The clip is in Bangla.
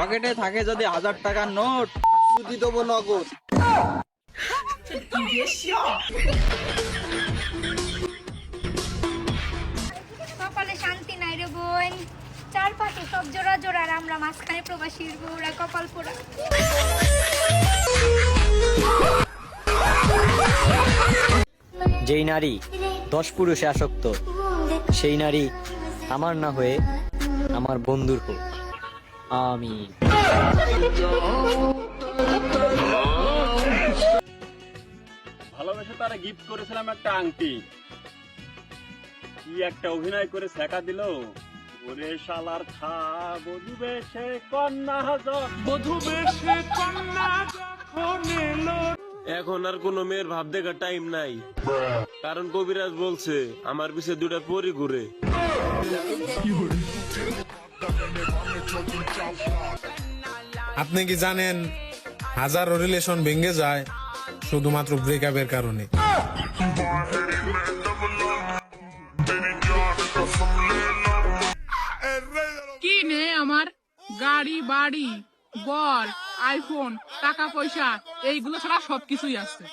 পকেটে থাকে যদি 1000 টাকার নোট, সুদি দেবো নগদ। কপালে শান্তি নাই রে বোন, চারপাশে সব জোড়া জোড়া, আর আমরা মাঝখানে প্রবাসীর বউরা কপাল পোড়া। যেই নারী 10 পুরুষে আসক্ত, সেই নারী আমার না হয়ে আমার বন্ধুর হোক। আমি ভালোবেসে তারা গিফট করেছিলাম একটা আংটি, কি একটা অভিনয় করে ছেকা দিল। ওরে শালার খা বধু বেশে কন্যা বধু বেশে কন্যা যখন এলো। এখন আর কোনো মেয়ের ভাব দেখার টাইম নাই, কারণ কবিরাজ বলছে আমার পিছে দুটা পরি ঘুরে। আপনি কি জানেন হাজারো রিলেশন ভেঙে যায় শুধুমাত্র ব্রেকআপের কারণে? কি নে আমার গাড়ি বাড়ি বর আইফোন টাকা পয়সা এইগুলো ছাড়া সবকিছুই আছে।